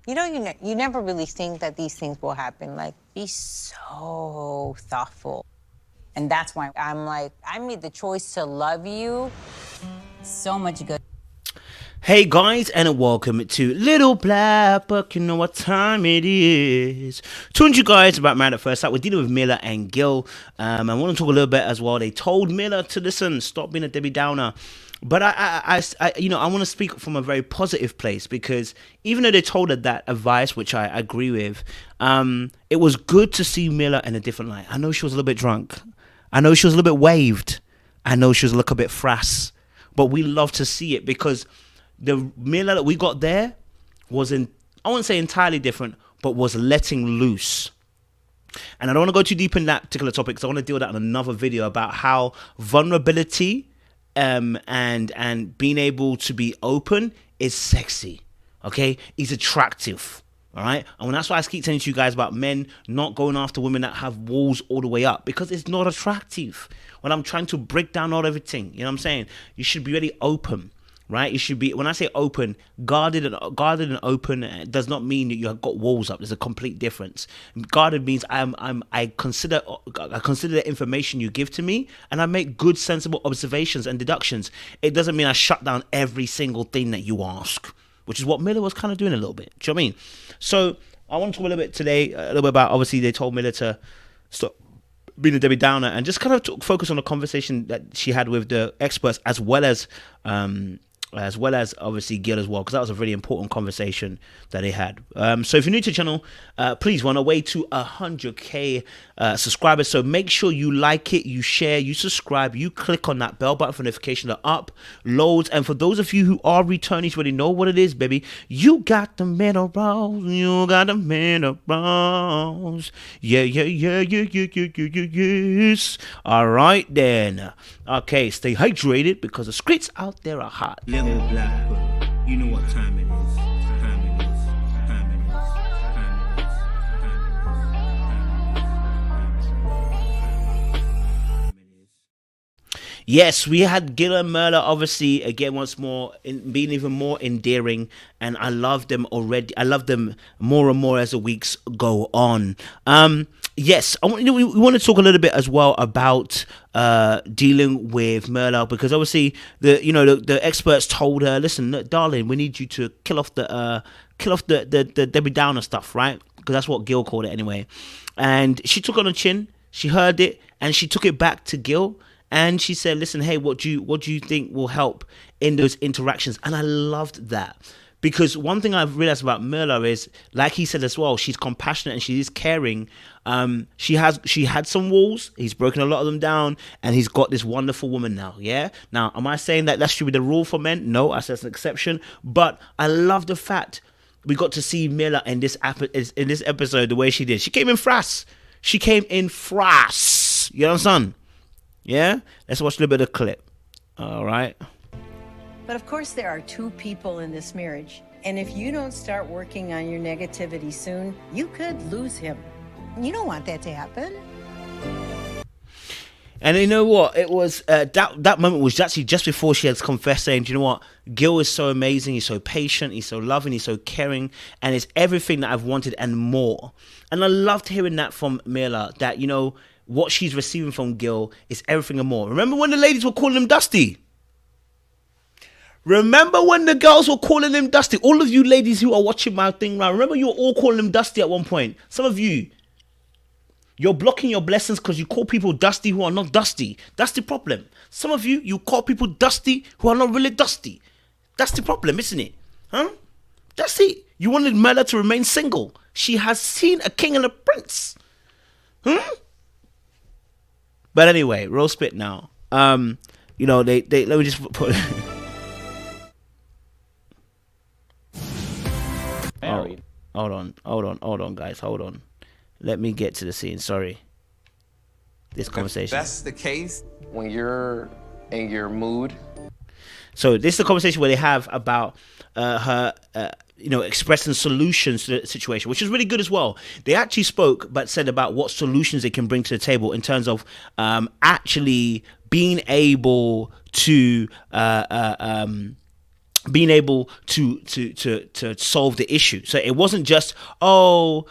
You never really think that these things will happen. Like, be so thoughtful. And that's why I'm like, I made the choice to love you. So much good. Hey guys, and welcome to Little Black Book. You know what time it is. Talking to you guys about Married at First Sight. We're dealing with Myrla and Gil. I want to talk a little bit as well. They told Myrla to listen, stop being a Debbie Downer. But I want to speak from a very positive place, because even though they told her that advice, which I agree with, it was good to see Myrla in a different light. I know she was a little bit drunk. I know she was a little bit waved. I know she was a little bit frass. But we love to see it, because the Myrla that we got there was I wouldn't say entirely different, but was letting loose. And I don't want to go too deep in that particular topic, because I want to deal with that in another video about how vulnerability and being able to be open is sexy. Okay, it's attractive. All right, and that's why I keep telling you guys about men not going after women that have walls all the way up, because it's not attractive. When I'm trying to break down all everything, you know what I'm saying? You should be really open. Right, you should be. When I say open, guarded and open does not mean that you have got walls up. There's a complete difference. Guarded means I consider the information you give to me, and I make good, sensible observations and deductions. It doesn't mean I shut down every single thing that you ask, which is what Myrla was kind of doing a little bit. Do you know what I mean? So I want to talk a little bit today, a little bit about, obviously they told Myrla to stop being a Debbie Downer, and just kind of focus on the conversation that she had with the experts, as well as obviously Gil as well, because that was a really important conversation that they had. So if you're new to the channel, please, we're on our way to 100k subscribers. So make sure you like it, you share, you subscribe, you click on that bell button for notification to uploads. And for those of you who are returnees, already know what it is, baby. You got the minerals, you got the minerals. Yes. All right then. Okay, stay hydrated, because the streets out there are hot. Little black book, you know what time it is. Yes, we had Gil and Myrla, obviously, again, once more, being even more endearing, and I love them already. I love them more and more as the weeks go on. Yes, we want to talk a little bit as well about dealing with Myrla, because obviously the experts told her, listen, look, darling, we need you to kill off the Debbie Downer stuff, right? Because that's what Gil called it anyway. And she took it on the chin. She heard it, and she took it back to Gil. And she said, listen, hey, what do you think will help in those interactions? And I loved that, because one thing I've realized about Myrla is, like he said as well, she's compassionate and she is caring. She had some walls. He's broken a lot of them down, and he's got this wonderful woman now. Yeah. Now, am I saying that should be the rule for men? No, I said it's an exception. But I love the fact we got to see Myrla in this episode the way she did. She came in frass. You know what I'm saying? Yeah? Let's watch a little bit of the clip. All right. But of course, there are two people in this marriage. And if you don't start working on your negativity soon, you could lose him. You don't want that to happen. And you know what? It was that moment was actually just before she had confessed, saying, do you know what? Gil is so amazing. He's so patient. He's so loving. He's so caring. And it's everything that I've wanted and more. And I loved hearing that from Myrla, that, what she's receiving from Gil is everything and more. Remember when the ladies were calling him Dusty? Remember when the girls were calling him Dusty? All of you ladies who are watching my thing now, remember you were all calling him Dusty at one point. Some of you, you're blocking your blessings because you call people Dusty who are not Dusty. That's the problem. Some of you, you call people Dusty who are not really Dusty. That's the problem, isn't it? Huh? That's it. You wanted Myrla to remain single. She has seen a king and a prince. But anyway, roll spit now. They let me just put. Married. Hold on, guys, hold on. Let me get to the scene. Sorry. This conversation. If that's the case, when you're in your mood. So this is a conversation where they have about her, expressing solutions to the situation, which is really good as well. They actually spoke, but said about what solutions they can bring to the table in terms of actually being able to being able to solve the issue. So it wasn't just that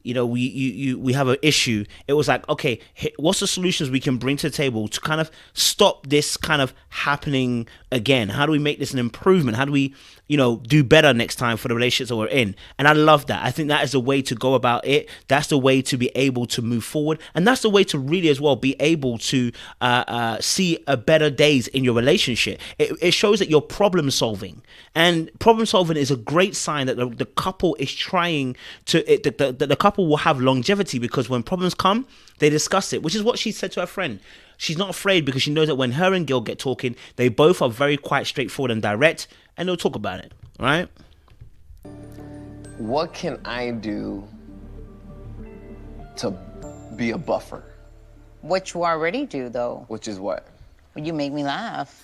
we have an issue. It was like, okay, what's the solutions we can bring to the table to kind of stop this kind of happening again? How do we make this an improvement? How do we do better next time for the relationships that we're in? And I love that. I think that is the way to go about it. That's the way to be able to move forward, and that's the way to really as well be able to see a better days in your relationship. It shows that you're problem solving, and problem solving is a great sign that the couple is trying to the couple will have longevity, because when problems come, they discuss it, which is what she said to her friend. She's not afraid, because she knows that when her and Gil get talking, they both are very quite straightforward and direct, and they'll talk about it, right? What can I do to be a buffer? What you already do, though. Which is what? You make me laugh.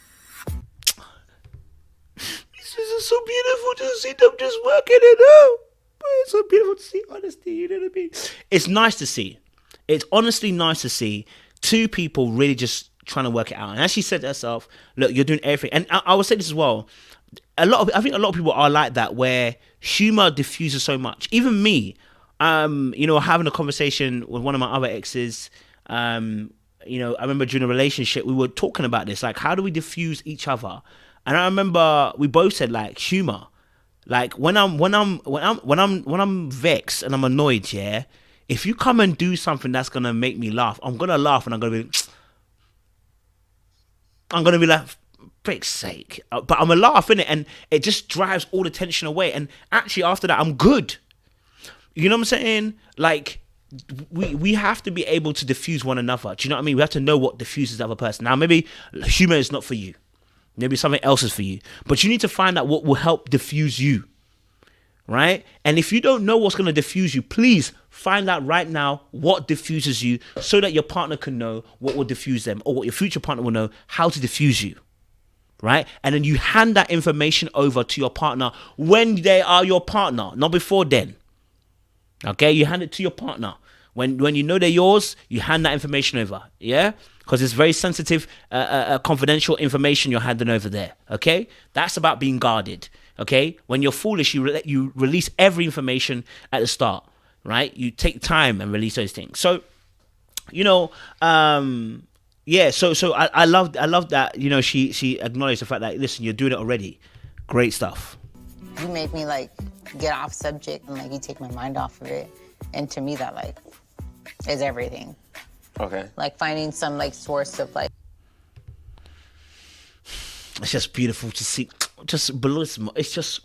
This is so beautiful to see them just working it out. It's so beautiful to see honesty, you know what I mean? It's nice to see. It's honestly nice to see two people really just trying to work it out. And as she said to herself, look, you're doing everything. And I will say this as well. I think a lot of people are like that, where humor diffuses so much. Even me, having a conversation with one of my other exes, I remember during a relationship, we were talking about this, like, how do we diffuse each other? And I remember we both said, like, humor. Like, when I'm vexed and I'm annoyed, yeah, if you come and do something that's gonna make me laugh, I'm gonna laugh, and I'm gonna be like, frick's sake. But I'm gonna laugh, innit? And it just drives all the tension away. And actually, after that, I'm good. You know what I'm saying? Like, we have to be able to diffuse one another. Do you know what I mean? We have to know what diffuses the other person. Now, maybe humor is not for you. Maybe something else is for you. But you need to find out what will help diffuse you. Right? And if you don't know what's going to diffuse you, please find out right now what diffuses you, so that your partner can know what will diffuse them, or what your future partner will know how to diffuse you. Right? And then you hand that information over to your partner when they are your partner, not before then. Okay? You hand it to your partner. When you know they're yours, you hand that information over. Yeah? Because it's very sensitive, confidential information you're handing over there. Okay? That's about being guarded. Okay? When you're foolish, you release every information at the start. Right? You take time and release those things. So, So I love that. She acknowledged the fact that, listen, you're doing it already. Great stuff. You make me, like, get off subject, and, like, you take my mind off of it. And to me, that, like, is everything. Okay. Like, finding some, like, source of, like... It's just beautiful to see. It's just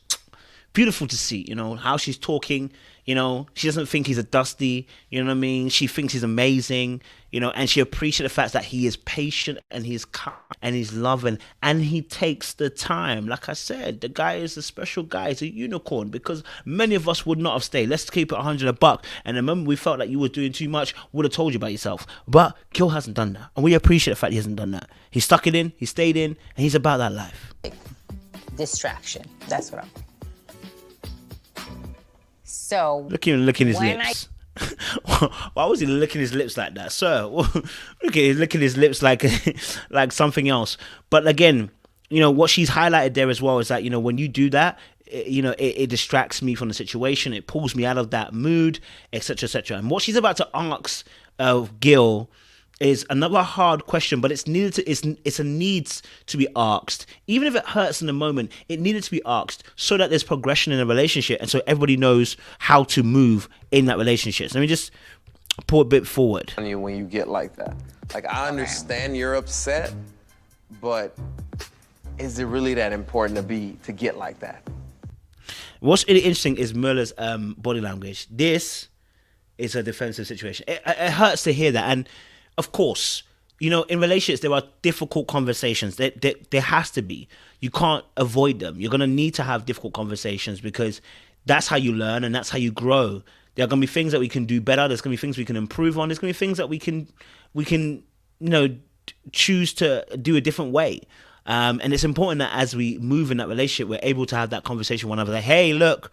beautiful to see, how she's talking. She doesn't think he's a dusty, you know what I mean? She thinks he's amazing, and she appreciates the fact that he is patient, and he's kind, and he's loving, and he takes the time. Like I said, the guy is a special guy. He's a unicorn, because many of us would not have stayed. Let's keep it 100 a buck. And the moment we felt like you were doing too much, would have told you about yourself. But Gil hasn't done that. And we appreciate the fact he hasn't done that. He stuck it in, he stayed in, and he's about that life. Distraction. That's what I'm... So... Look at him licking his lips. Why was he licking his lips like that, sir? Look at him licking his lips like like something else. But again, what she's highlighted there as well is that, when you do that, it distracts me from the situation. It pulls me out of that mood, etc., etc. And what she's about to ask Gil is another hard question, but it's a needs to be asked. Even if it hurts in the moment, it needed to be asked, so that there's progression in a relationship, and so everybody knows how to move in that relationship. So let me just pull a bit forward. When you get like that, like, I understand you're upset, but is it really that important to get like that? What's really interesting is Myrla's body language. This is a defensive situation. It hurts to hear that. And of course, in relationships, there are difficult conversations. There has to be. You can't avoid them. You're going to need to have difficult conversations, because that's how you learn and that's how you grow. There are going to be things that we can do better. There's going to be things we can improve on. There's going to be things that we can choose to do a different way. And it's important that as we move in that relationship, we're able to have that conversation with one another. Like, hey, look,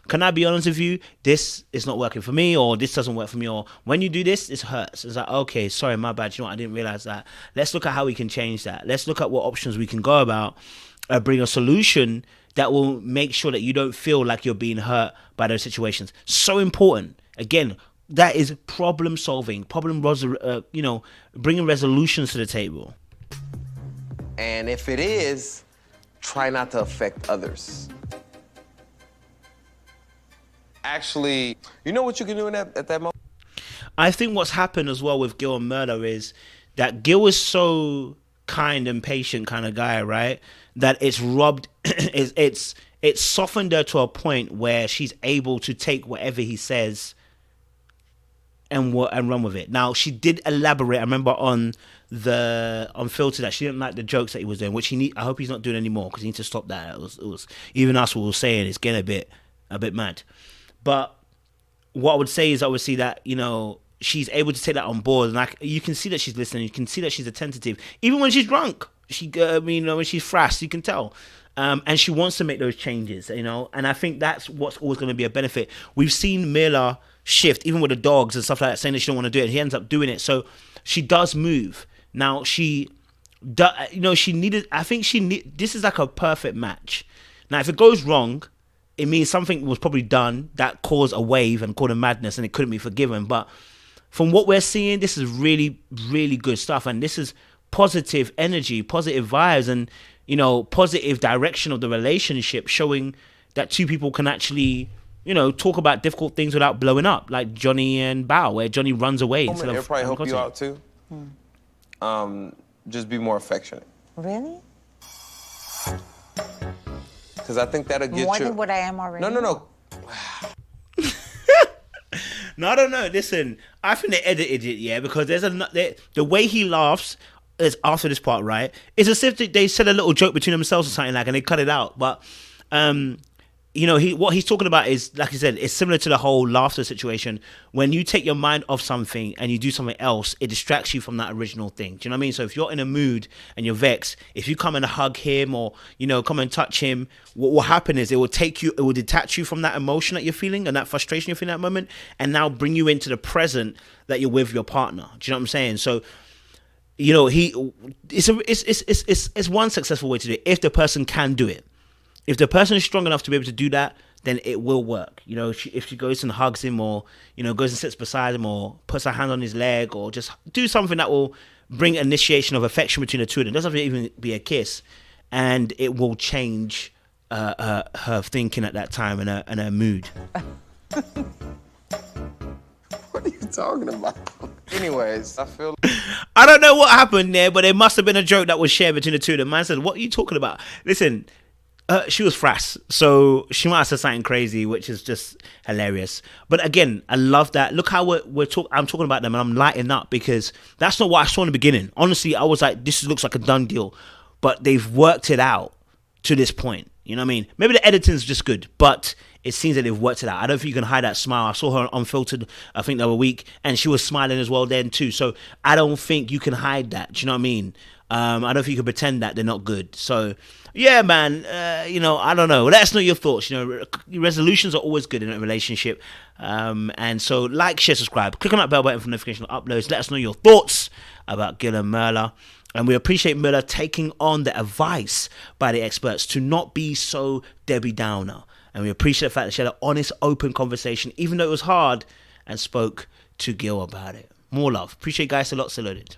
can I be honest with you? This is not working for me, or this doesn't work for me, or when you do this, it hurts. It's like, okay, sorry, my bad. You know what? I didn't realize that. Let's look at how we can change that. Let's look at what options we can go about, bring a solution that will make sure that you don't feel like you're being hurt by those situations. So important. Again, that is problem solving, bringing resolutions to the table. And if it is, try not to affect others. Actually, you know what you can do at that moment? I think what's happened as well with Gil and Myrla is that Gil is so kind and patient kind of guy, right? That it's robbed, it's softened her to a point where she's able to take whatever he says and run with it. Now, she did elaborate, I remember on Unfiltered, that she didn't like the jokes that he was doing, which I hope he's not doing anymore, because he needs to stop that. It was even us were saying it's getting a bit mad. But what I would say is obviously that, you know, she's able to take that on board, and you can see that she's listening. You can see that she's attentive, even when she's drunk. When she's frass, you can tell. And she wants to make those changes, you know. And I think that's what's always going to be a benefit. We've seen Myrla shift, even with the dogs and stuff like that, saying that she don't want to do it. He ends up doing it, so she does move. Now this is like a perfect match. Now, if it goes wrong, it means something was probably done that caused a wave and caused a madness, and it couldn't be forgiven. But from what we're seeing, this is really, really good stuff, and this is positive energy, positive vibes, and, you know, positive direction of the relationship, showing that two people can actually, you know, talk about difficult things without blowing up, like Johnny and Bao, where Johnny runs away instead of. It'll probably help you out too. Just be more affectionate. Really? Because I think that'll get more you. than what I am already. No. No, I don't know. Listen, I think they edited it, yeah, because the way he laughs is after this part, right? It's as if they said a little joke between themselves or something like, and they cut it out. But you know, what he's talking about is, like I said, it's similar to the whole laughter situation. When you take your mind off something and you do something else, it distracts you from that original thing. Do you know what I mean? So if you're in a mood and you're vexed, if you come and hug him, or, you know, come and touch him, what will happen is it will detach you from that emotion that you're feeling and that frustration you're feeling at that moment, and now bring you into the present that you're with your partner. Do you know what I'm saying? So, you know, it's one successful way to do it if the person can do it. If the person is strong enough to be able to do that, then it will work. You know, if she goes and hugs him, or, you know, goes and sits beside him, or puts her hand on his leg, or just do something that will bring initiation of affection between the two of them. It doesn't have to even be a kiss, and it will change her thinking at that time and her mood. What are you talking about? Anyways, I don't know what happened there, but there must have been a joke that was shared between the two of them. Man said, "What are you talking about?" Listen. She was frass, so she might have said something crazy, which is just hilarious. But again, I love that. Look how I'm talking about them, and I'm lighting up, because that's not what I saw in the beginning. Honestly, I was like, this looks like a done deal, but they've worked it out to this point. You know what I mean? Maybe the editing's just good, but it seems that they've worked it out. I don't think you can hide that smile. I saw her Unfiltered, I think the other week, and she was smiling as well then too. So I don't think you can hide that. Do you know what I mean? I don't think you can pretend that they're not good. So yeah, man, you know, I don't know. Let us know your thoughts. You know, resolutions are always good in a relationship. And so like, share, subscribe. Click on that bell button for notification of uploads. Let us know your thoughts about Gil and Myrla. And we appreciate Myrla taking on the advice by the experts to not be so Debbie Downer. And we appreciate the fact that she had an honest, open conversation, even though it was hard, and spoke to Gil about it. More love. Appreciate you guys a lot. Saluted.